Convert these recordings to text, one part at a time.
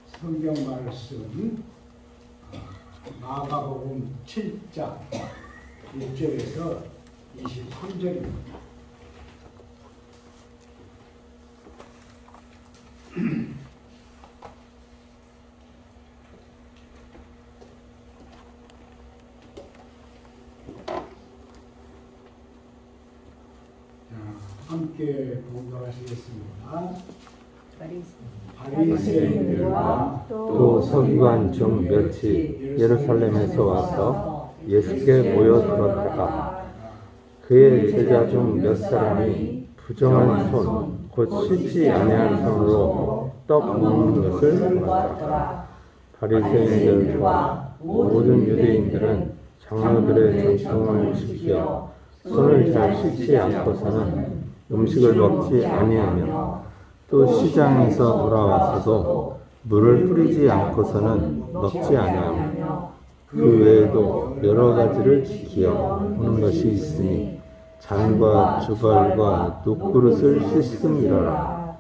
성경 말씀 마가복음 7장 1절에서 23절입니다. 함께 봉독하시겠습니다. 바리새인들과 또 서기관 중 몇이 예루살렘에서 와서 예수께 모여들었다가 그의 제자 중 몇 사람이 부정한 손, 곧 씻지 아니한 손으로 떡 먹는 것을 보았더라. 바리새인들과 모든 유대인들은 장로들의 전통을 지켜 손을 잘 씻지 않고서는 음식을 먹지 아니하며 또 시장에서 돌아와서도 물을 뿌리지 않고서는 먹지 아니하며 그 외에도 여러 가지를 지켜 하는 것이 있으니 잔과 주벌과 눕그릇을 씻음이라.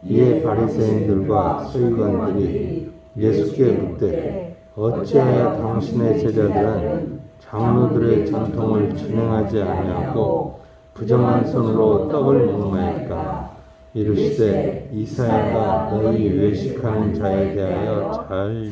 이에 바리새인들과 서기관들이 예수께 묻되 어찌하여 당신의 제자들은 장로들의 전통을 준행하지 아니하고 부정한 손으로 떡을 먹나이까? 이르시되 이사야가 너희 외식하는 자에 대하여 잘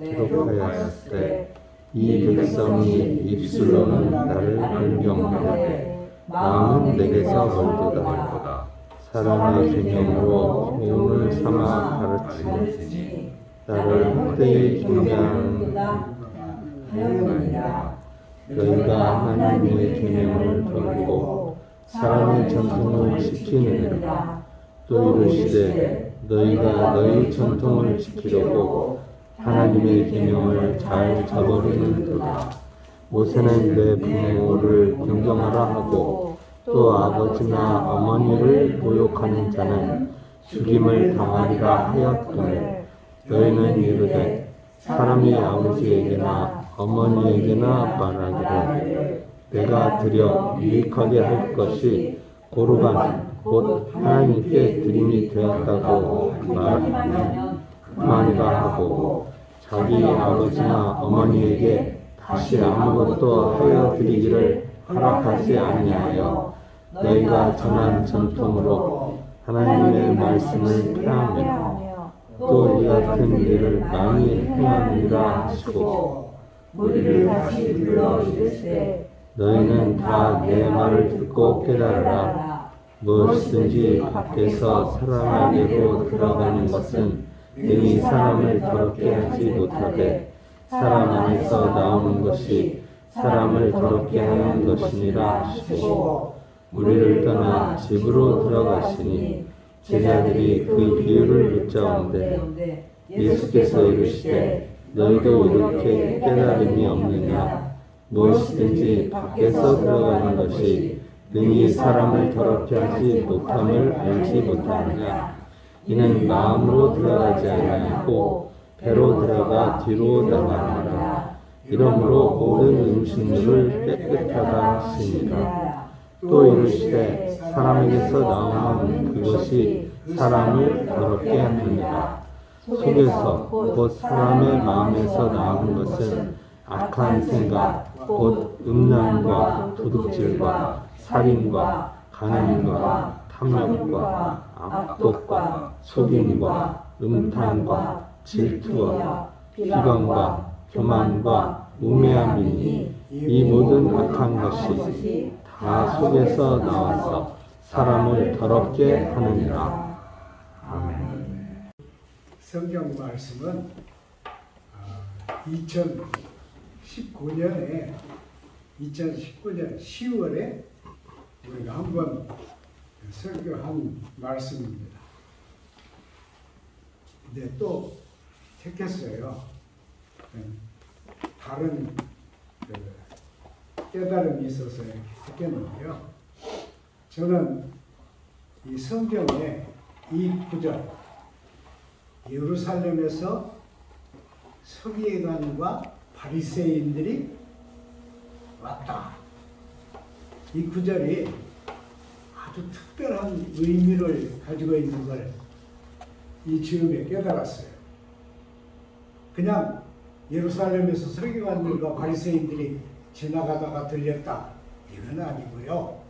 기록하였으되 이 백성이 입술로는 나를 존경하되 마음은 내게서 멀도다. 사람의 계명으로 교훈을 삼아 가르치니 나를 헛되이 경배하느니라. 너희가 하나님의 계명을 버리고 사람의 전통을 지키느니라. 또 이르시되 너희가 너희 전통을 지키려고 하나님의 계명을 잘 저버리는도다. 모세는 내 부모를 경경하라 하고 또 아버지나 어머니를 모욕하는 자는 죽임을 당하리라 하였거늘 너희는 이르되 사람이 아버지에게나 어머니에게나 말하기를 내가 드려 유익하게 할 것이 고르반 곧 하나님께 드림이 되었다고 말하면 그만이라 하고 자기 아버지나 어머니에게 다시 아무것도 하여 드리기를 허락하지 아니하여 너희가 전한 전통으로 하나님의 말씀을 폐하며 또 이 같은 일을 많이 행하느니라 하시고 우리를 다시 불러 이르시되 너희는 다 내 말을 듣고 깨달으라. 무엇이든지 밖에서 사람에게로 들어가는 것은 능히 사람을 더럽게 하지 못하되 사람 안에서 나오는 것이 사람을 더럽게 하는 것이니라 하시고 우리를 떠나 집으로 들어가시니 제자들이 그 비유를 묻자온데 예수께서 이르시되 너희도 이렇게 깨달음이 없느냐? 무엇이든지 밖에서 들어가는 것이 능히 사람을 더럽게 하지 못함을 알지 못하느냐? 이는 마음으로 들어가지 아니하고 배로 들어가 뒤로 나가느니라. 이러므로 모든 음식물을 깨끗하다 하시니라. 또 이르시되 사람에게서 나오는 그것이 사람을 더럽게 하느니라. 속에서 곧 사람의 마음에서 나오는 것은 악한 생각, 곧 음란과 도둑질과 살인과 간음과 탐욕과 악독과 속임과 음탕과 질투와 비방과 교만과 우매함이니 이 모든 악한 것이 다 속에서 나와서 사람을 더럽게 하느니라. 아멘. 성경 말씀은 2019년 10월에 우리가 한번 설교한 말씀입니다. 근데 또 택했어요. 다른 깨달음이 있어서 이렇게 택했는데요. 저는 이 성경의 이 구절, 예루살렘에서 서기관과 바리새인들이 왔다. 이 구절이 아주 특별한 의미를 가지고 있는 걸 이 즈음에 깨달았어요. 그냥 예루살렘에서 서기관들과 바리새인들이 지나가다가 들렸다, 이건 아니고요.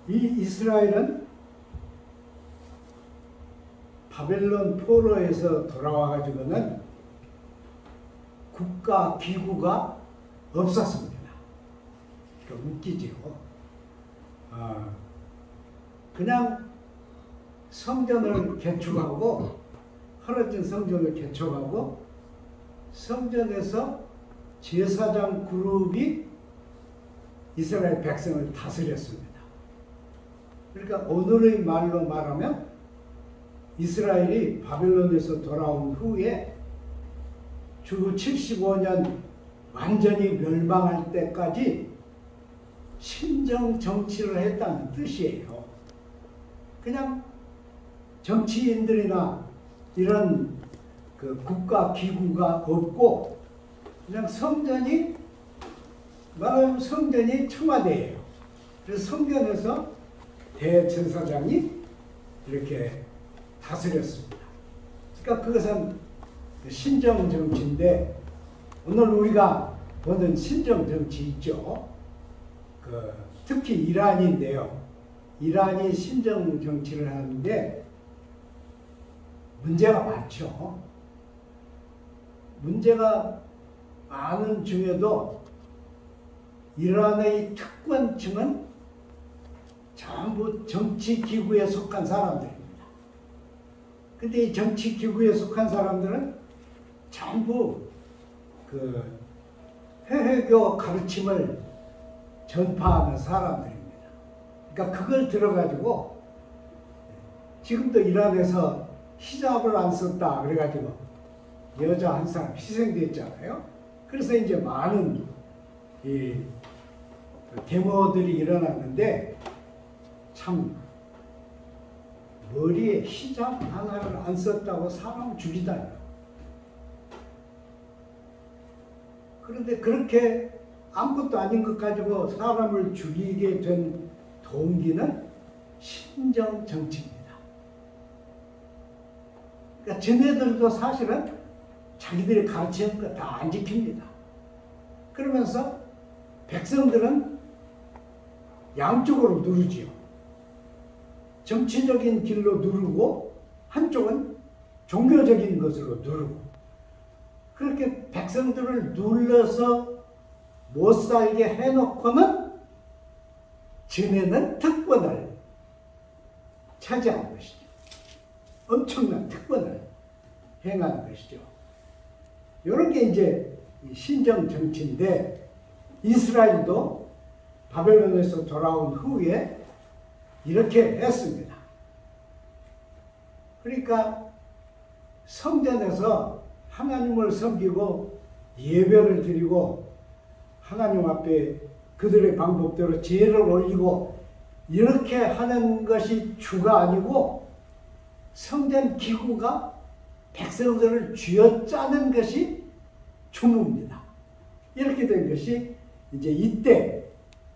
이 이스라엘은 바벨론 포로에서 돌아와가지고는 국가 기구가 없었습니다. 웃기지요. 그냥 성전을 개축하고, 허러진 성전을 개축하고, 성전에서 제사장 그룹이 이스라엘 백성을 다스렸습니다. 그러니까 오늘의 말로 말하면 이스라엘이 바벨론에서 돌아온 후에 주 75년 완전히 멸망할 때까지 신정 정치를 했다는 뜻이에요. 그냥 정치인들이나 이런 그 국가 기구가 없고, 그냥 성전이, 말하면 성전이 청와대예요. 그래서 성전에서 대제사장이 이렇게 다스렸습니다. 그러니까 그것은 신정 정치인데, 오늘 우리가 보는 신정 정치 있죠. 특히 이란인데요. 이란이 신정 정치를 하는데 문제가 많죠. 문제가 많은 중에도 이란의 특권층은 전부 정치기구에 속한 사람들입니다. 근데 이 정치기구에 속한 사람들은 전부 그 회회교 가르침을 전파하는 사람들입니다. 그러니까 그걸 들어가지고 지금도 이란에서 히잡을 안 썼다 그래가지고 여자 한 사람 희생됐잖아요. 그래서 이제 많은 이 데모들이 일어났는데, 참 머리에 히잡 하나를 안 썼다고 사람 죽이다니요. 그런데 그렇게 아무것도 아닌 것 가지고 사람을 죽이게 된 동기는 신정 정치입니다. 그러니까 쟤네들도 사실은 자기들이 가르치는 거 다 안 지킵니다. 그러면서 백성들은 양쪽으로 누르지요. 정치적인 길로 누르고 한쪽은 종교적인 것으로 누르고, 그렇게 백성들을 눌러서 못 살게 해놓고는 쟤네는 특권을 차지한 것이죠. 엄청난 특권을 행한 것이죠. 이런 게 이제 신정 정치인데, 이스라엘도 바벨론에서 돌아온 후에 이렇게 했습니다. 그러니까 성전에서 하나님을 섬기고 예배를 드리고 하나님 앞에 그들의 방법대로 제를 올리고 이렇게 하는 것이 주가 아니고, 성전 기구가 백성들을 쥐어짜는 것이 주무입니다. 이렇게 된 것이 이제 이때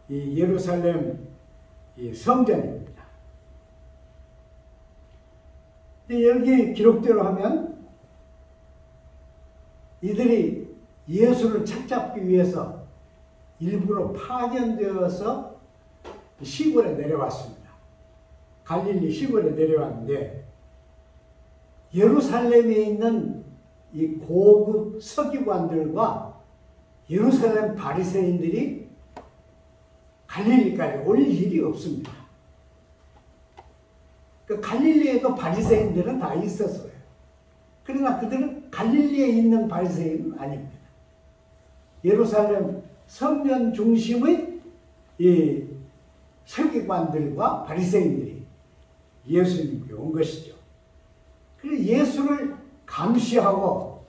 이 예루살렘 이 성전입니다. 근데 여기 기록대로 하면 이들이 예수를 찾잡기 위해서 일부러 파견되어서 시골에 내려왔습니다. 갈릴리 시골에 내려왔는데, 예루살렘에 있는 이 고급 서기관들과 예루살렘 바리새인들이 갈릴리까지 올 일이 없습니다. 그 갈릴리에도 바리새인들은 다 있었어요. 그러나 그들은 갈릴리에 있는 바리새인은 아닙니다. 예루살렘 성전 중심의 이 서기관들과 바리새인들이 예수님께 온 것이죠. 그래서 예수를 감시하고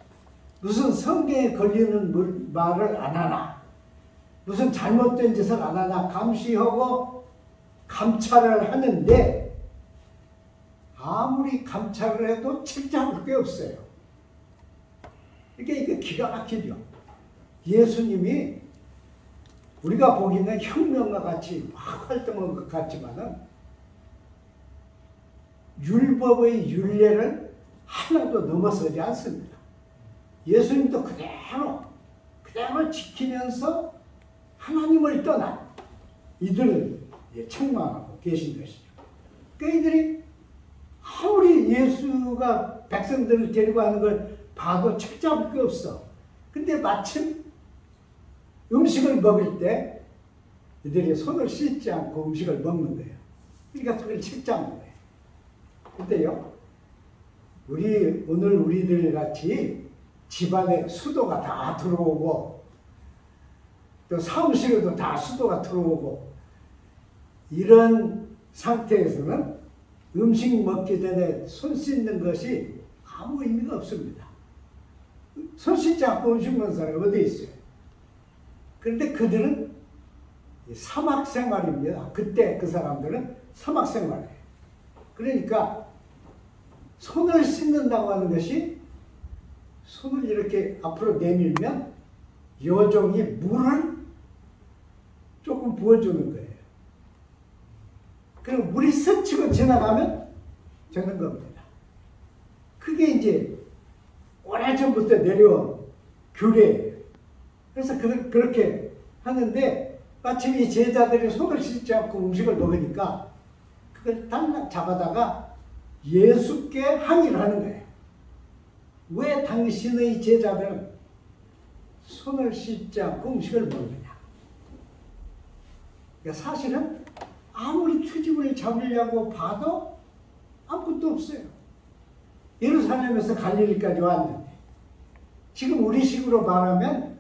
무슨 성경에 걸리는 말을 안 하나, 무슨 잘못된 짓을 안 하나 감시하고 감찰을 하는데, 아무리 감찰을 해도 책잡을 게 없어요. 이게 기가 막히죠. 예수님이 우리가 보기에는 혁명과 같이 막 활동한 것 같지만은 율법의 율례를 하나도 넘어서지 않습니다. 예수님도 그대로 지키면서 하나님을 떠난 이들을 책망하고 계신 것이죠. 그러니까 이들이 아무리 예수가 백성들을 데리고 하는 걸 봐도 책잡을 게 없어. 근데 마침 음식을 먹을 때 이들이 손을 씻지 않고 음식을 먹는 거예요. 그러니까 그걸 책잡는 거예요. 근데요, 오늘 우리들 같이 집안에 수도가 다 들어오고 또 사무실에도 다 수도가 들어오고 이런 상태에서는 음식 먹기 전에 손 씻는 것이 아무 의미가 없습니다. 손 씻지 않고 음식 먹는 사람이 어디 있어요? 그런데 그들은 사막 생활입니다. 그때 그 사람들은 사막 생활이에요. 그러니까 손을 씻는다고 하는 것이 손을 이렇게 앞으로 내밀면 여종이 물을 조금 부어주는 거예요. 그리고 물이 스치고 지나가면 되는 겁니다. 그게 이제 오래전부터 내려온 규례예요. 그래서 그렇게 하는데 마침 이 제자들이 손을 씻지 않고 음식을 먹으니까 그걸 딱 잡아다가 예수께 항의를 하는 거예요. 왜 당신의 제자들은 손을 씻지 않고 음식을 먹느냐. 그러니까 사실은 아무리 트집을 잡으려고 봐도 아무것도 없어요. 예루살렘에서 갈릴리까지 왔는데 지금 우리식으로 말하면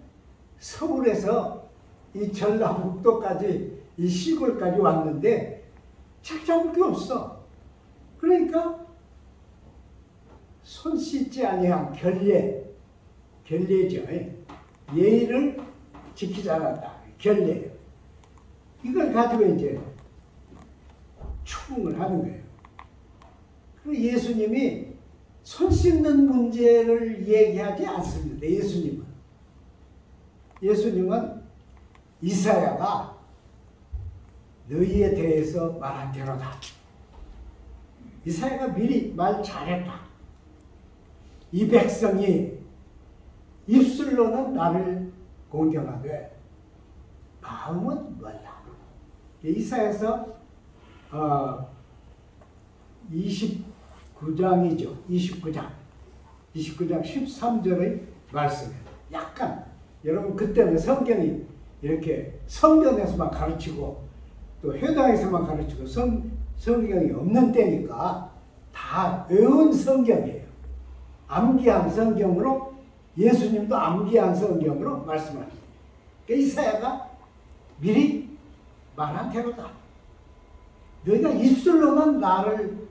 서울에서 이 전라북도까지 이 시골까지 왔는데 책 잡을 게 없어. 그러니까 손 씻지 아니한 결례죠. 예의를 지키지 않았다. 결례. 이걸 가지고 이제 추궁을 하는 거예요. 그리고 예수님이 손 씻는 문제를 얘기하지 않습니다. 예수님은 이사야가 너희에 대해서 말한 대로다. 이사야가 미리 말 잘했다. 이 백성이 입술로는 나를 공경하되 마음은 멀다. 이사야서 29장이죠. 29장 13절의 말씀이에요. 약간 여러분 그때는 성경이 이렇게 성전에서만 가르치고 또 회당에서만 가르치고 성경이 없는 때니까 다 외운 성경이에요. 암기한 성경으로 예수님도 암기한 성경으로 말씀하십니다. 그러니까 이사야가 미리 말한 대로다. 너희가 입술로는 나를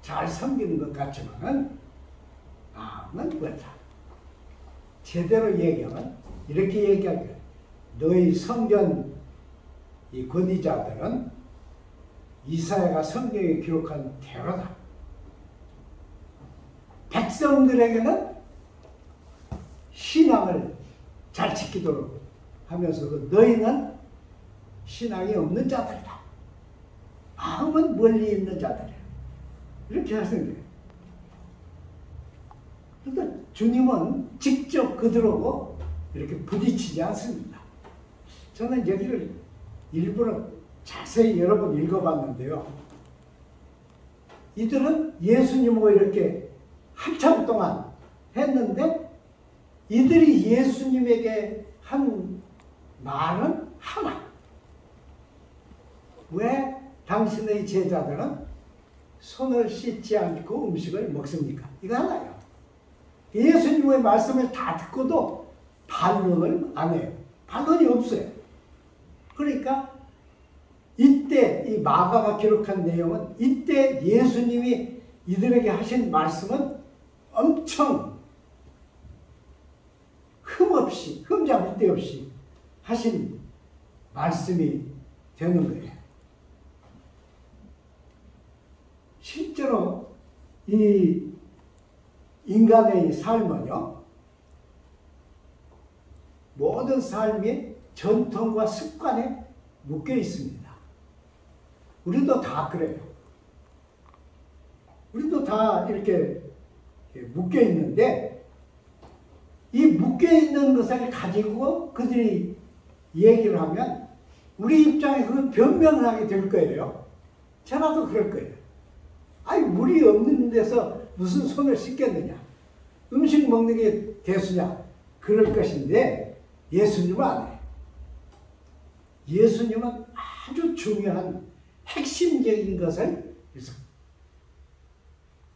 잘 섬기는 것 같지만은 마음은 멀다. 제대로 얘기하면 이렇게 얘기할 거예요. 너희 성전 이 권위자들은 이사야가 성경에 기록한 대로다. 백성들에게는 신앙을 잘 지키도록 하면서도 너희는 신앙이 없는 자들이다. 마음은 멀리 있는 자들이야. 이렇게 하시는 거예요. 그러니까 주님은 직접 그들하고 이렇게 부딪히지 않습니다. 저는 여기를 일부러 자세히 여러 번 읽어봤는데요. 이들은 예수님하고 이렇게 한참 동안 했는데 이들이 예수님에게 한 말은 하나. 왜 당신의 제자들은 손을 씻지 않고 음식을 먹습니까? 이거 하나예요. 예수님의 말씀을 다 듣고도 반론을 안 해요. 반론이 없어요. 그러니까 이때 이 마가가 기록한 내용은 이때 예수님이 이들에게 하신 말씀은 엄청 흠잡을 데 없이 하신 말씀이 되는 거예요. 실제로 이 인간의 삶은요, 모든 삶이 전통과 습관에 묶여 있습니다. 우리도 다 그래요. 우리도 다 이렇게 묶여 있는데 이 묶여 있는 것을 가지고 그들이 얘기를 하면 우리 입장에 그건 변명을 하게 될 거예요. 저라도 그럴 거예요. 아니 물이 없는 데서 무슨 손을 씻겠느냐. 음식 먹는 게 대수냐. 그럴 것인데 예수님은 안 해요. 예수님은 아주 중요한 핵심적인 것을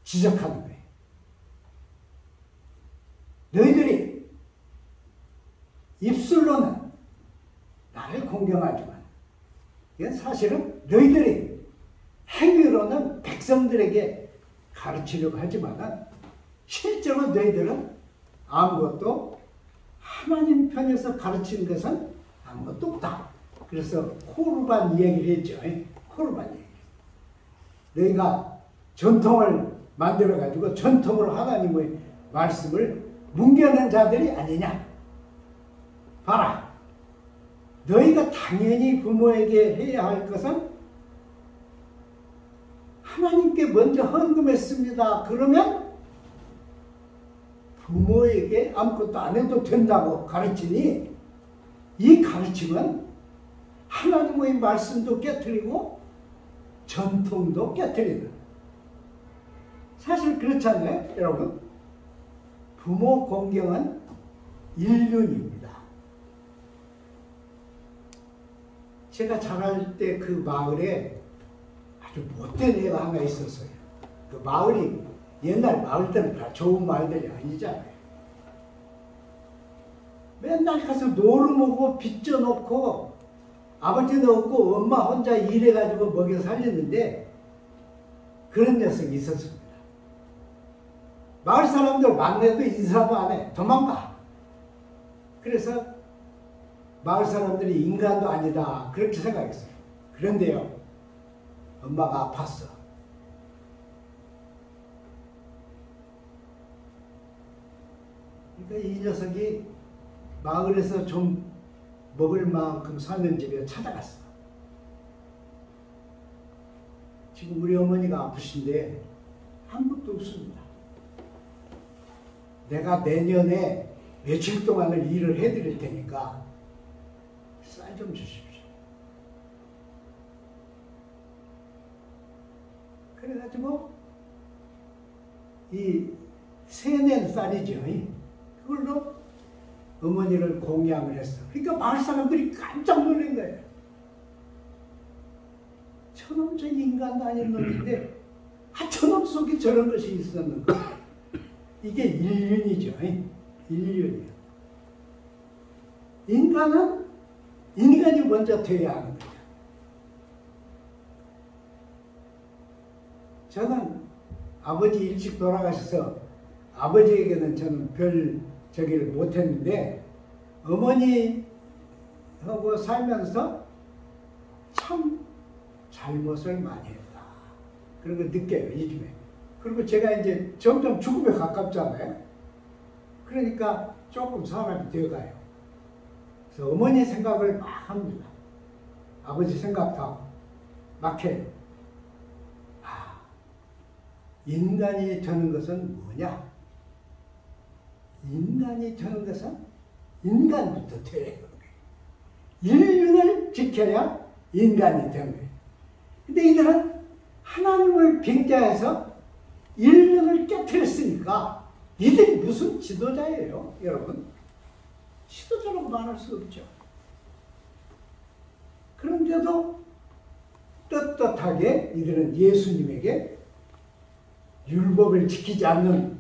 지적하는 거예요. 너희들이 입술로는 나를 공경하지만 이건 사실은 너희들이 행위로는 백성들에게 가르치려고 하지만 실제로 너희들은 아무것도 하나님 편에서 가르치는 것은 아무것도 없다. 그래서 코르반 얘기를 했죠. 코르반 얘기. 너희가 전통을 만들어가지고 전통으로 하나님의 말씀을 뭉개는 자들이 아니냐. 봐라. 너희가 당연히 부모에게 해야 할 것은 하나님께 먼저 헌금했습니다. 그러면 부모에게 아무것도 안 해도 된다고 가르치니 이 가르침은 하나님의 말씀도 깨트리고 전통도 깨트리는 사실 그렇잖아요. 여러분 부모 공경은 인륜입니다. 제가 자랄 때 그 마을에 아주 못된 애가 하나 있었어요. 그 마을이 옛날 마을들은 다 좋은 마을들이 아니잖아요. 맨날 가서 노름오고 빚져놓고 아버지는 없고 엄마 혼자 일해가지고 먹여 살렸는데 그런 녀석이 있었습니다. 마을 사람들 만나도 인사도 안 해. 도망가. 그래서 마을 사람들이 인간도 아니다. 그렇게 생각했어요. 그런데요. 엄마가 아팠어. 그러니까 이 녀석이 마을에서 좀 먹을 만큼 사는 집에 찾아갔어. 지금 우리 어머니가 아프신데 아무것도 없습니다. 내가 내년에 며칠 동안을 일을 해드릴 테니까 쌀 좀 주십시오. 그래가지고 이 세낸 쌀이죠. 그걸로 어머니를 공양을 했어. 그러니까 마을 사람들이 깜짝 놀란 거예요. 저놈 저 인간도 아닌 놈인데 저놈 속에 저런 것이 있었는가. 이게 인륜이죠. 인륜이요. 인간은 인간이 먼저 돼야 하는 거예요. 저는 아버지 일찍 돌아가셔서 아버지에게는 저는 별 저기를 못했는데 어머니하고 살면서 참 잘못을 많이 했다. 그런 걸 느껴요. 요즘에. 그리고 제가 이제 점점 죽음에 가깝잖아요. 그러니까 조금 사람이 되어가요. 그래서 어머니 생각을 막 합니다. 아버지 생각도 하고 막 해요. 인간이 되는 것은 뭐냐? 인간이 되는 것은 인간부터 돼야 해요. 인륜을 지켜야 인간이 되는 거예요. 근데 이들은 하나님을 빙자해서 인륜을 깨뜨렸으니까 이들이 무슨 지도자예요, 여러분? 지도자라고 말할 수 없죠. 그런데도 떳떳하게 이들은 예수님에게 율법을 지키지 않는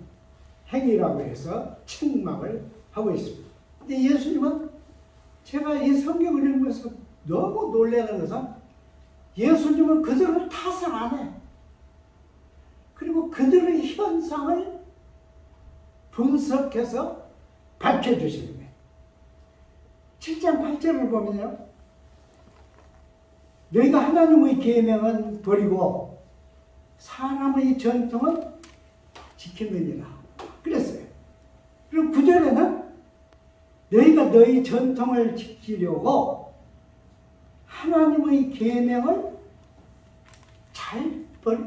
행위라고 해서 책망을 하고 있습니다. 근데 예수님은 제가 이 성경을 읽으면서 너무 놀라는 것은 예수님은 그들을 탓을 안 해. 그리고 그들의 현상을 분석해서 밝혀주시는 거예요. 7장 8절을 보면요. 너희가 하나님의 계명은 버리고 사람의 전통은 지키느니라. 그랬어요. 그리고 9절에는 너희가 너희 전통을 지키려고 하나님의 계명을 잘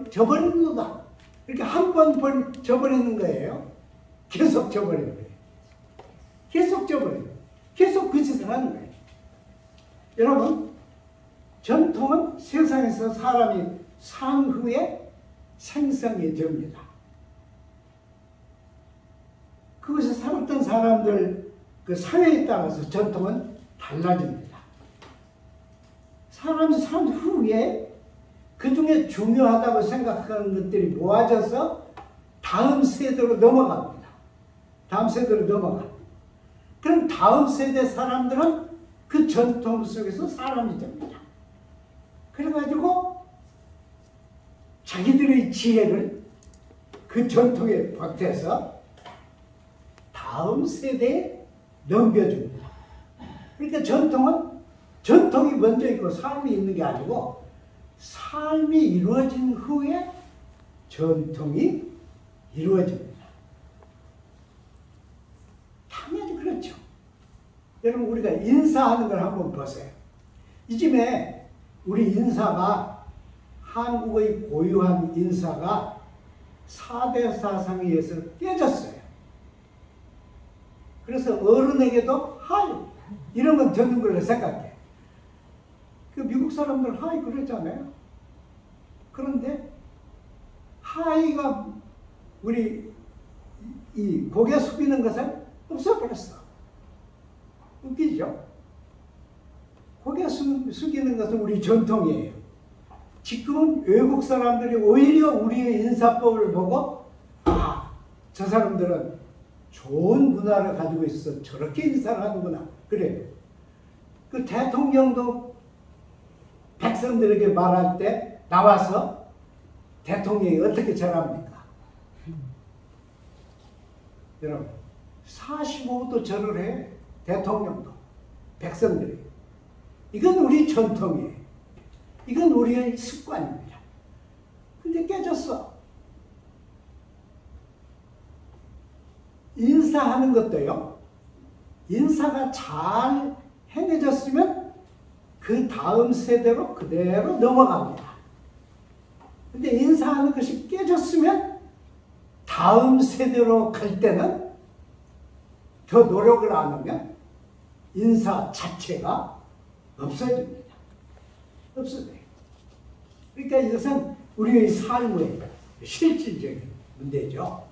저버리는도다. 그러니까 한 번 저버리는 거예요. 계속 저버리는 거예요. 계속 저버리는 거예요. 계속 그 짓을 하는 거예요. 여러분, 전통은 세상에서 사람이 산 후에 생성이 됩니다. 그것이 살았던 사람들 그 사회에 따라서 전통은 달라집니다. 사람이 산 후에 그 중에 중요하다고 생각하는 것들이 모아져서 다음 세대로 넘어갑니다. 다음 세대로 넘어가. 그럼 다음 세대 사람들은 그 전통 속에서 사람이 됩니다. 그래가지고 자기들의 지혜를 그 전통에 보태서 다음 세대에 넘겨줍니다. 그러니까 전통이 먼저 있고 삶이 있는 게 아니고 삶이 이루어진 후에 전통이 이루어집니다. 당연히 그렇죠. 여러분, 우리가 인사하는 걸 한번 보세요. 이쯤에 우리 인사가 한국의 고유한 인사가 4대 사상에 의해서 깨졌어요. 그래서 어른에게도 하이 이런 건 듣는 걸로 생각해. 그 미국 사람들 하이 그러잖아요. 그런데 하이가 우리 이 고개 숙이는 것을 없애버렸어. 웃기죠? 고개 숙이는 것은 우리 전통이에요. 지금은 외국 사람들이 오히려 우리의 인사법을 보고 저 사람들은 좋은 문화를 가지고 있어 저렇게 인사를 하는구나. 그래요. 그 대통령도 백성들에게 말할 때 나와서 대통령이 어떻게 절합니까? 여러분, 45도 절을 해. 대통령도 백성들이. 이건 우리 전통이에요. 이건 우리의 습관입니다. 근데 깨졌어. 인사하는 것도요, 인사가 잘 행해졌으면 그 다음 세대로 그대로 넘어갑니다. 근데 인사하는 것이 깨졌으면 다음 세대로 갈 때는 더 노력을 안 하면 인사 자체가 없어집니다. 없어져요. 그러니까 이것은 우리의 삶의 실질적인 문제죠.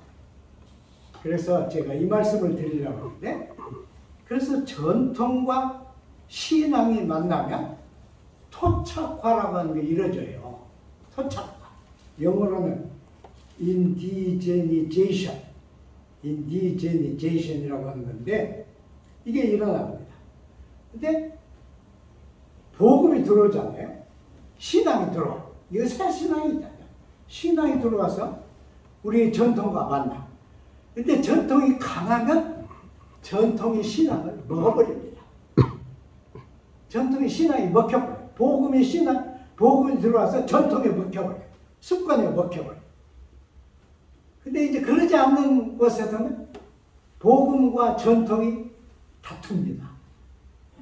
그래서 제가 이 말씀을 드리려고 하는데, 그래서 전통과 신앙이 만나면 토착화라고 하는 게 이루어져요. 토착화. 영어로는 인디제니제이션이라고 하는 건데, 이게 일어납니다. 근데 복음이 들어오잖아요. 신앙이 들어와. 이거 새 신앙이잖아요. 신앙이 들어와서 우리의 전통과 만나. 근데 전통이 강하면 전통이 신앙을 먹어버립니다. 전통이 신앙이 먹혀버려요. 복음이 들어와서 전통에 먹혀버려요. 습관에 먹혀버려요. 근데 이제 그러지 않는 곳에서는 복음과 전통이 다툽니다.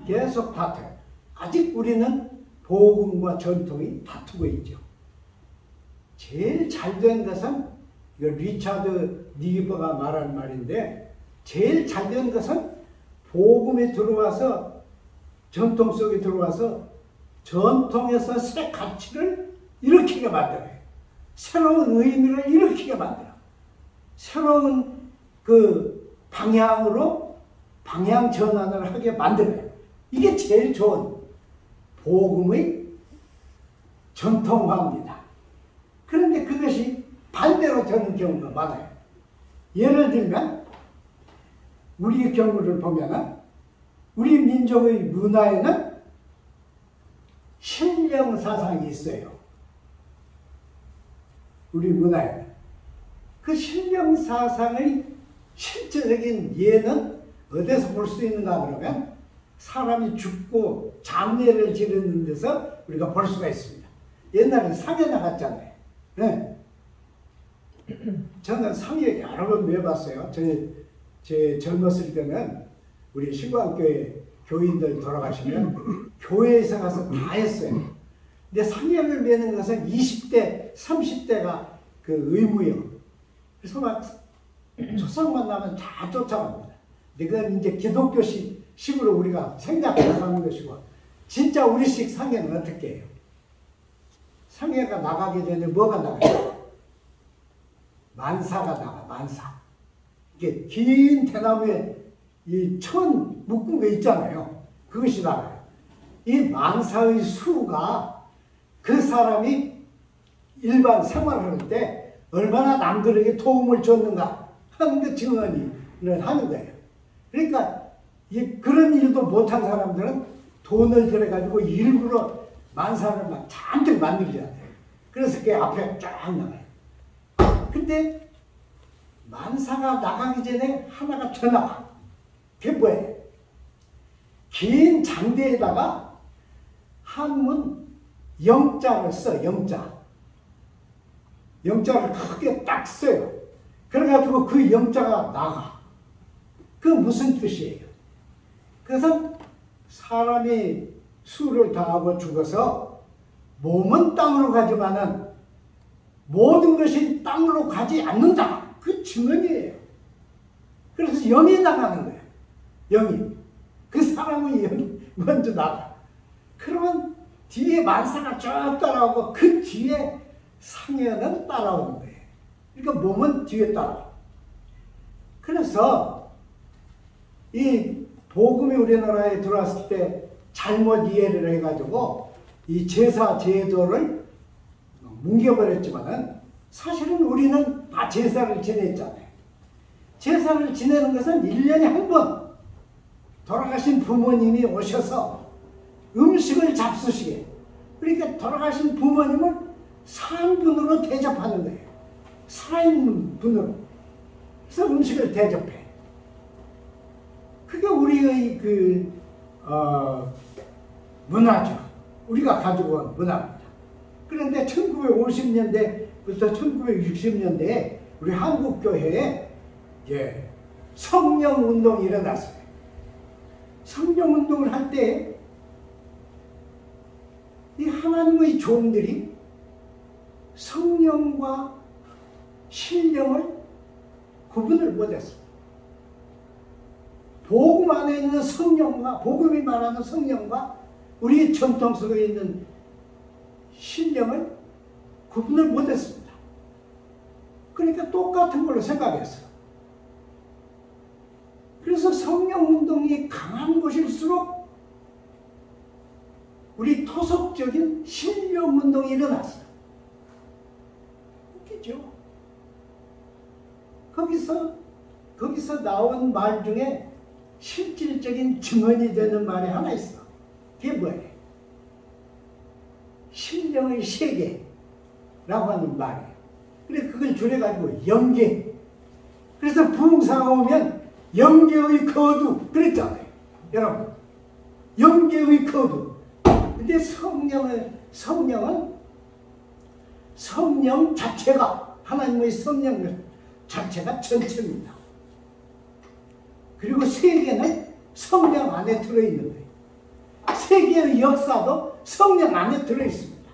계속 다퉈요. 아직 우리는 복음과 전통이 다투고 있죠. 제일 잘된 것은, 이거 리차드 니버가 말한 말인데, 제일 잘된 것은 복음이 들어와서 전통 속에 들어와서 전통에서 새 가치를 일으키게 만들어요. 새로운 의미를 일으키게 만들어요. 새로운 그 방향으로 방향 전환을 하게 만들어요. 이게 제일 좋은 복음의 전통화입니다. 그런데 그것이 반대로 되는 경우가 많아요. 예를 들면 우리의 경우를 보면은 우리 민족의 문화에는 신령 사상이 있어요. 우리 문화에는. 그 신령 사상의 실제적인 예는 어디서 볼 수 있는가 그러면 사람이 죽고 장례를 지르는 데서 우리가 볼 수가 있습니다. 옛날에 상에 나갔잖아요. 네. 저는 상에 여러 번 매봤어요. 제 젊었을 때는 우리 신광교회 교인들 돌아가시면 교회에서 가서 다 했어요. 근데 상해를 매는 것은 20대, 30대가 그 의무예요. 그래서 막 초상만 나면 다 쫓아갑니다. 이건 이제 기독교식으로 우리가 생각하는 것이고, 진짜 우리식 상해는 어떻게 해요? 상해가 나가기 전에 뭐가 나가요? 만사가 나가, 만사. 이게 긴 대나무에 이 천 묶은 거 있잖아요. 그것이 나가요. 이 만사의 수가 그 사람이 일반 생활을 할 때 얼마나 남들에게 도움을 줬는가 하는 그 증언을 하는 거예요. 그러니까 그런 일도 못한 사람들은 돈을 들여가지고 일부러 만사를 막 잔뜩 만들잖아요. 그래서 그게 앞에 쫙 나가요. 근데 만사가 나가기 전에 하나가 더 나가. 그게 뭐예요? 긴 장대에다가 한문 영자를 써, 영자. 영자를 크게 딱 써요. 그래가지고 그 영자가 나가. 그 무슨 뜻이에요? 그래서 사람이 수를 다하고 죽어서 몸은 땅으로 가지만은 모든 것이 땅으로 가지 않는다. 그 증언이에요. 그래서 영이 나가는 거예요. 영이. 그 사람의 영이 먼저 나가. 그러면 뒤에 만사가 쭉 따라오고 그 뒤에 상해는 따라오는 거예요. 그러니까 몸은 뒤에 따라와. 그래서 이 복음이 우리나라에 들어왔을 때 잘못 이해를 해가지고 이 제사 제도를 뭉개버렸지만은 사실은 우리는 다 제사를 지냈잖아요. 제사를 지내는 것은 1년에 한 번 돌아가신 부모님이 오셔서 음식을 잡수시게. 그러니까 돌아가신 부모님을 산 분으로 대접하는 거예요. 살아있는 분으로. 그래서 음식을 대접해. 그게 우리의 문화죠. 우리가 가지고 온 문화입니다. 그런데 1950년대부터 1960년대에 우리 한국교회에 성령운동이 일어났어요. 성령운동을 할 때 이 하나님의 종들이 성령과 신령을 구분을 못했습니다. 복음 안에 있는 성령과, 복음이 말하는 성령과 우리 전통 속에 있는 신령을 구분을 못했습니다. 그러니까 똑같은 걸로 생각했어요. 그래서 성령운동이 강한 곳일수록 우리 토속적인 신령운동이 일어났어요. 웃기죠? 거기서 나온 말 중에 실질적인 증언이 되는 말이 하나 있어. 그게 뭐예요? 신령의 세계라고 하는 말이에요. 그래 그걸 줄여가지고 영계. 그래서 부흥사가 오면 영계의 거두 그랬잖아요. 여러분, 영계의 거두. 근데 성령은 성령 자체가, 하나님의 성령 자체가 전체입니다. 그리고 세계는 성령 안에 들어있는 거예요. 세계의 역사도 성령 안에 들어있습니다.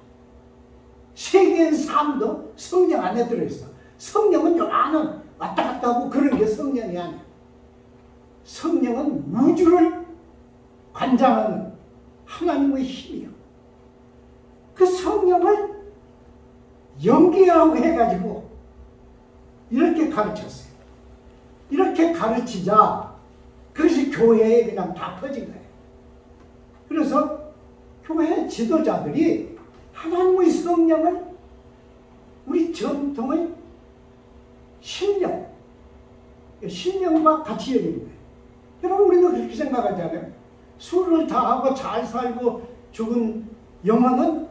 세계의 삶도 성령 안에 들어있어. 성령은 요만한 왔다 갔다 하고 그런 게 성령이 아니야. 성령은 우주를 관장하는 하나님의 힘이요. 그 성령을 연계하고 해가지고 이렇게 가르쳤어요. 이렇게 가르치자 그것이 교회에 그냥 다 퍼진 거예요. 그래서 교회 지도자들이 하나님의 성령을 우리 전통의 신령과 같이 여기는 거예요. 여러분, 우리는 그렇게 생각하잖아요. 술을 다하고 잘 살고 죽은 영혼은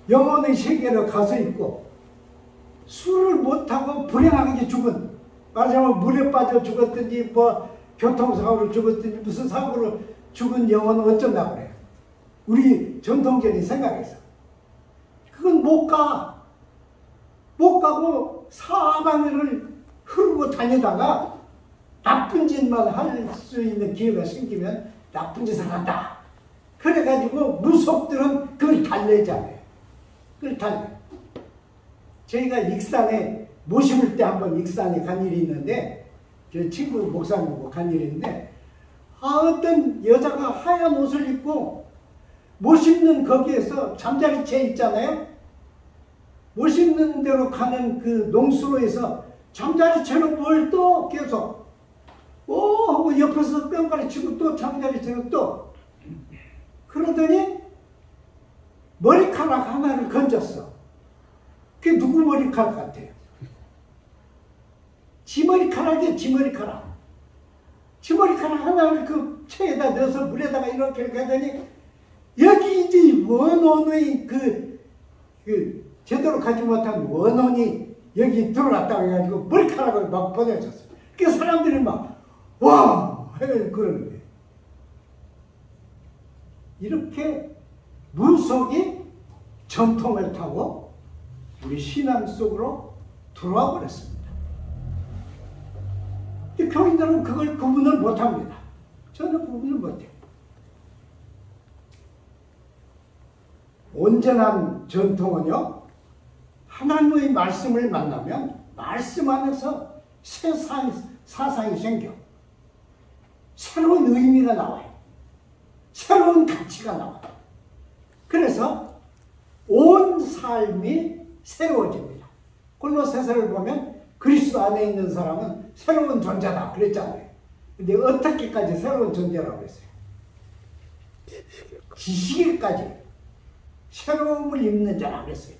영혼의 세계로 가서 있고, 술을 못하고 불행하게 죽은, 말하자면 물에 빠져 죽었든지 뭐 교통사고로 죽었든지 무슨 사고로 죽은 영혼은 어쩐다고 그래요. 우리 전통적인 생각에서 그건 못 가고 사방을 흐르고 다니다가 나쁜 짓만 할 수 있는 기회가 생기면 나쁜 짓을 한다. 그래가지고 무속들은 그걸 달래잖아요. 그걸 달래. 저희가 익산에 모심을 때 한번 익산에 간 일이 있는데, 저 친구 목사님하고 간 일이 있는데, 어떤 여자가 하얀 옷을 입고 모심는 거기에서 잠자리 채 있잖아요. 모심는 대로 가는 그 농수로에서 잠자리 채로 뭘 또 계속 하고 옆에서 뿅가리 치고 또 잠자리 채로 또 그러더니 머리카락 하나를 건졌어. 그게 누구 머리카락 같아요? 지 머리카락이에요. 지 머리카락. 지 머리카락 하나를 그 체에다 넣어서 물에다가 이렇게 하더니 여기 이제 원혼의 그 제대로 가지 못한 원혼이 여기 들어왔다고 해가지고 머리카락을 막 보내줬어요. 그 사람들이 막 와! 그러는 거예요. 이렇게 무속이 전통을 타고 우리 신앙 속으로 들어와 버렸습니다. 근데 교인들은 그걸 구분을 못합니다. 저는 구분을 못해요. 온전한 전통은요, 하나님의 말씀을 만나면 말씀 안에서 새 사상이 생겨. 새로운 의미가 나와요. 새로운 가치가 나와요. 그래서 온 삶이 새로워집니다. 골로새서를 보면 그리스도 안에 있는 사람은 새로운 존재다 그랬잖아요. 근데 어떻게까지 새로운 존재라고 했어요? 지식에까지 새로움을 입는 자라고 그랬어요.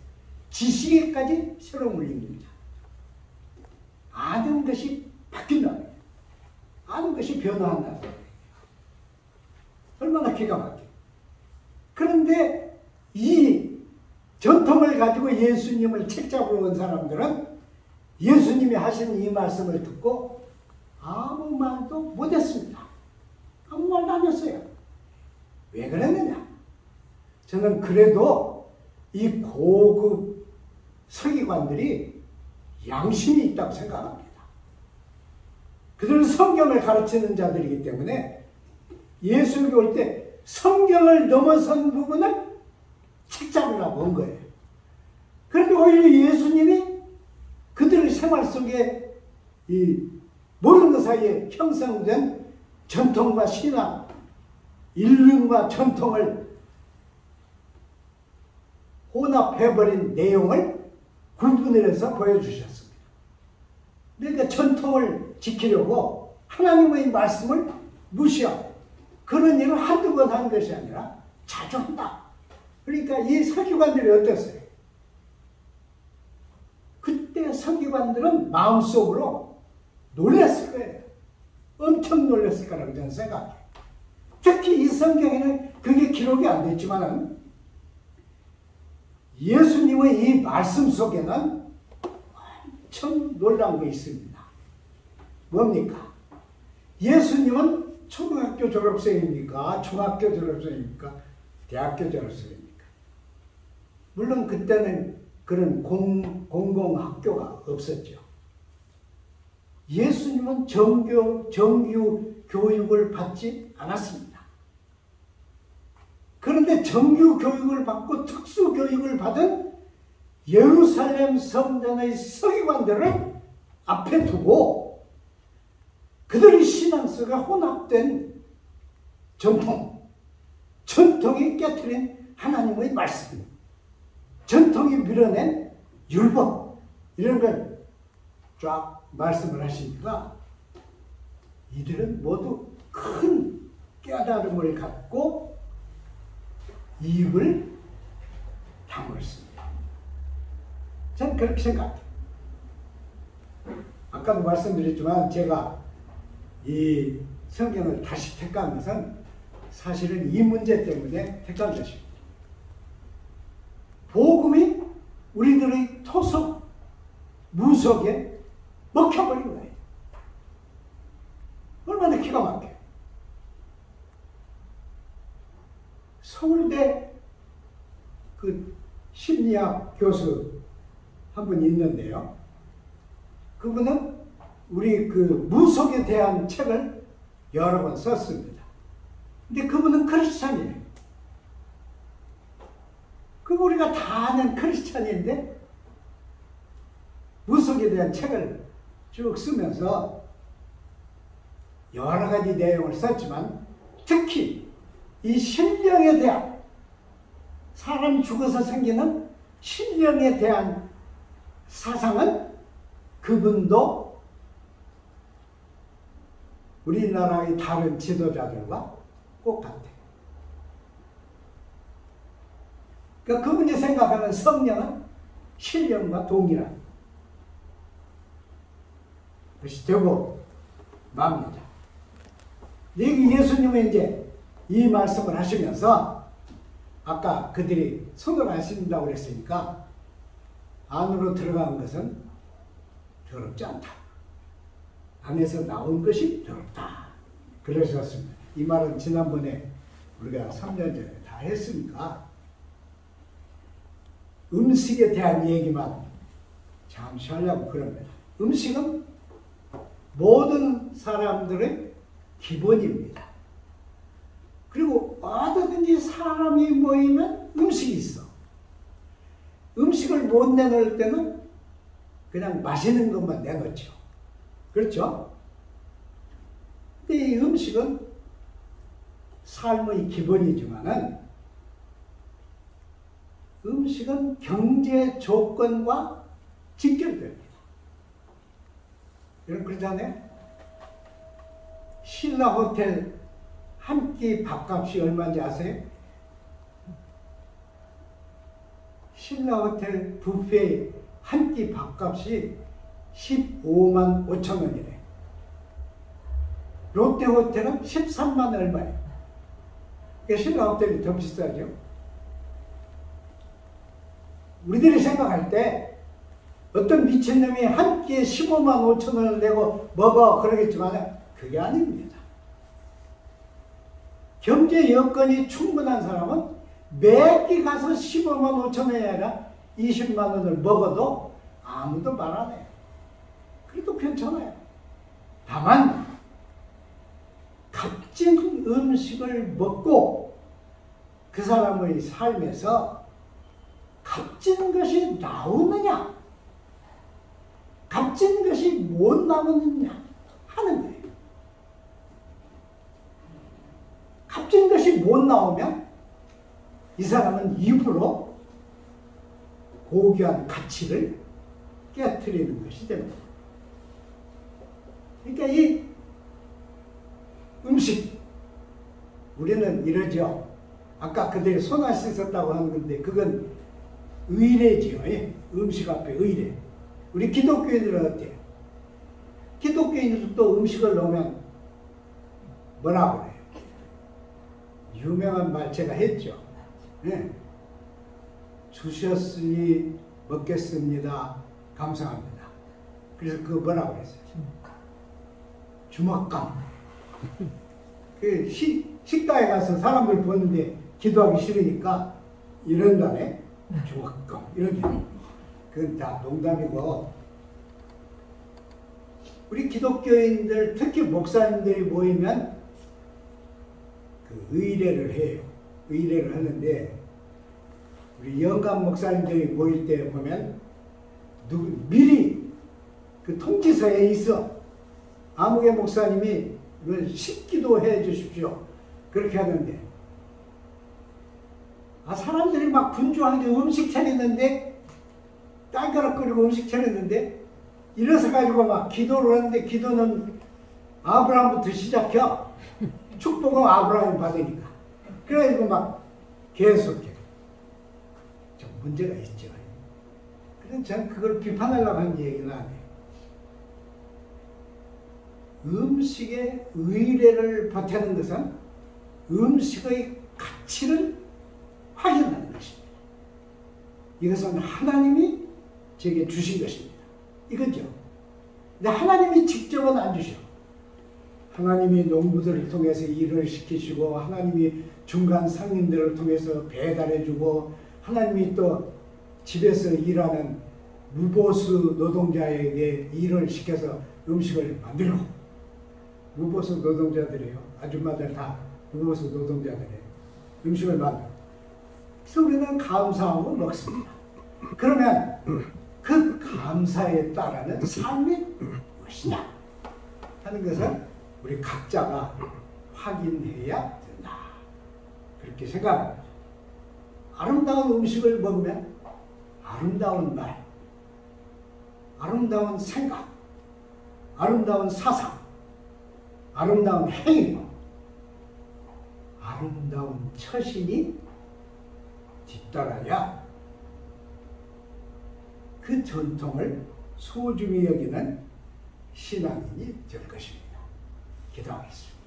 지식에까지 새로움을 입는 자. 아는 것이 바뀐다는 거예요. 아는 것이 변화한다는 거예요. 얼마나 기가 막혀요. 그런데 이 전통을 가지고 예수님을 책잡으러 온 사람들은 예수님이 하신 이 말씀을 듣고 아무 말도 못했습니다. 아무 말도 안 했어요. 왜 그랬느냐? 저는 그래도 이 고급 서기관들이 양심이 있다고 생각합니다. 그들은 성경을 가르치는 자들이기 때문에 예수님이 올 때 성경을 넘어선 부분을 책잡으라고 온 거예요. 그런데 오히려 예수님이 그들의 생활 속에 이 모르는 사이에 형성된 전통과 신앙, 일륜과 전통을 혼합해버린 내용을 구분을 해서 보여주셨습니다. 그러니까 전통을 지키려고 하나님의 말씀을 무시하고 그런 일을 한두 번 한 것이 아니라 자주 한다. 그러니까 이 서기관들이 어땠어요? 그때 서기관들은 마음속으로 놀랐을 거예요. 엄청 놀랐을 거라고 저는 생각해요. 특히 이 성경에는 그게 기록이 안 됐지만은 예수님의 이 말씀 속에는 엄청 놀라운 게 있습니다. 뭡니까? 예수님은 초등학교 졸업생입니까? 중학교 졸업생입니까? 대학교 졸업생입니까? 물론 그때는 그런 공공학교가 없었죠. 예수님은 정규 교육을 받지 않았습니다. 그런데 정규 교육을 받고 특수 교육을 받은 예루살렘 성전의 서기관들을 앞에 두고 그들의 신앙 속에 혼합된 전통이 깨트린 하나님의 말씀, 전통이 밀어낸 율법, 이런 걸 쫙 말씀을 하시니까 이들은 모두 큰 깨달음을 갖고 입을 다물었습니다. 저는 그렇게 생각해요. 아까도 말씀드렸지만 제가 이 성경을 다시 택한 것은 사실은 이 문제 때문에 택한 것입니다. 복음이 우리들의 토속, 무속에 먹혀버린 거예요. 얼마나 기가 막혀요. 서울대 그 심리학 교수 한 분이 있는데요. 그분은 우리 그 무속에 대한 책을 여러 번 썼습니다. 근데 그분은 크리스찬이에요. 그 우리가 다 아는 크리스찬인데 무속에 대한 책을 쭉 쓰면서 여러 가지 내용을 썼지만 특히 이 신령에 대한 사람이 죽어서 생기는 신령에 대한 사상은 그분도 우리나라의 다른 지도자들과 꼭 같아요. 그러니까 그분이 생각하는 성령은 신령과 동일한 것이 되고 맙니다. 예수님은 이제 이 말씀을 하시면서 아까 그들이 손을 안 씻는다고 그랬으니까 안으로 들어간 것은 더럽지 않다. 안에서 나온 것이 더럽다. 그러셨습니다. 이 말은 지난번에 우리가 3년 전에 다 했으니까 음식에 대한 얘기만 잠시 하려고 그럽니다. 음식은 모든 사람들의 기본입니다. 그리고 어디든지 사람이 모이면 음식이 있어. 음식을 못 내놓을 때는 그냥 맛있는 것만 내놓죠. 그렇죠? 근데 이 음식은 삶의 기본이지만은 음식은 경제 조건과 직결됩니다. 여러분 그러잖아요? 신라 호텔 한 끼 밥값이 얼마인지 아세요? 신라 호텔 뷔페 한 끼 밥값이 15만 5천 원이래. 롯데 호텔은 13만 얼마예요. 그러니까 신라 호텔이 더 비싸죠. 우리들이 생각할 때 어떤 미친놈이 한 끼에 15만 5천 원을 내고 먹어 그러겠지만 그게 아닙니다. 경제 여건이 충분한 사람은 매끼 가서 15만 5천 원이 아니라 20만 원을 먹어도 아무도 말 안 해요. 그래도 괜찮아요. 다만 값진 음식을 먹고 그 사람의 삶에서 값진 것이 나오느냐 값진 것이 못 나오느냐 하는 거예요. 값진 것이 못 나오면 이 사람은 입으로 고귀한 가치를 깨트리는 것이 됩니다. 그러니까 이 음식 우리는 이러죠. 아까 그들이 손 안 씻었다고 하는 건데 그건 의례지요. 음식 앞에 의례. 우리 기독교인들은 어때요? 기독교인들도 음식을 넣으면 뭐라고 그래요? 유명한 말 제가 했죠. 네. 주셨으니 먹겠습니다. 감사합니다. 그래서 그거 뭐라고 그랬어요? 주먹감. 그 식당에 가서 사람들 보는데 기도하기 싫으니까 이런다네. 주먹감. 이렇게. 그건 다 농담이고 우리 기독교인들 특히 목사님들이 모이면 그 의례를 해요. 의례를 하는데 우리 영감 목사님들이 모일 때 보면 미리 그 통지서에 있어. 아무개 목사님이 식기도 해 주십시오. 그렇게 하는데 사람들이 막 분주하게 음식 차리는데 딸가락거리고 음식 차렸는데 일어서 가지고 막 기도를 하는데 기도는 아브라함부터 시작해. 축복은 아브라함이 받으니까. 그래가지고 막 계속해. 좀 문제가 있죠. 그래서 저는 그걸 비판하려고 하는 얘기는 안 해요. 음식의 의례를 보태는 것은 음식의 가치를 확인하는 것입니다. 이것은 하나님이 제게 주신 것입니다. 이거죠. 근데 하나님이 직접은 안 주셔. 하나님이 농부들을 통해서 일을 시키시고 하나님이 중간 상인들을 통해서 배달해주고 하나님이 또 집에서 일하는 무보수 노동자에게 일을 시켜서 음식을 만들고, 무보수 노동자들이에요. 아줌마들 다 무보수 노동자들이에요. 음식을 만들고. 그래서 우리는 감사하고 먹습니다. 그러면 그 감사에 따르는 삶이 무엇이냐 하는 것을 우리 각자가 확인해야 된다. 그렇게 생각합니다. 아름다운 음식을 먹으면 아름다운 말, 아름다운 생각, 아름다운 사상, 아름다운 행위, 아름다운 처신이 뒤따라야 그 전통을 소중히 여기는 신앙인이 될 것입니다. 기도하겠습니다.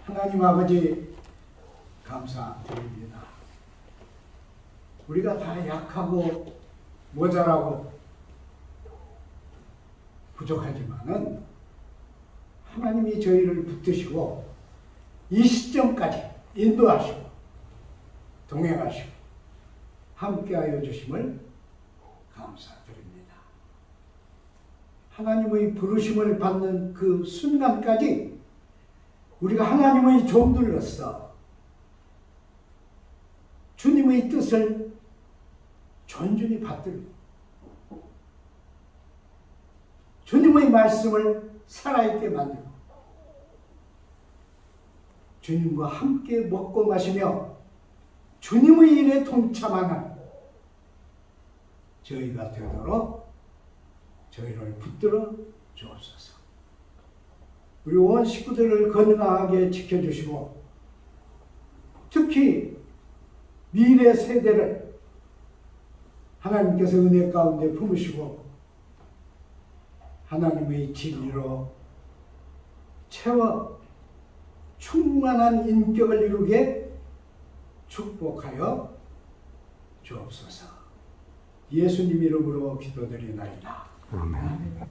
하나님 아버지, 감사드립니다. 우리가 다 약하고 모자라고 부족하지만은 하나님이 저희를 붙드시고 이 시점까지 인도하시고 동행하시고 함께하여 주심을 감사드립니다. 하나님의 부르심을 받는 그 순간까지 우리가 하나님의 종들로서 주님의 뜻을 존중히 받들고 주님의 말씀을 살아있게 만들고 주님과 함께 먹고 마시며 주님의 일에 동참하는 저희가 되도록 저희를 붙들어 주옵소서. 우리 온 식구들을 건강하게 지켜주시고 특히 미래 세대를 하나님께서 은혜 가운데 품으시고 하나님의 진리로 채워 충만한 인격을 이루게 축복하여 주옵소서. 예수님 이름으로 기도드리나이다. 아멘.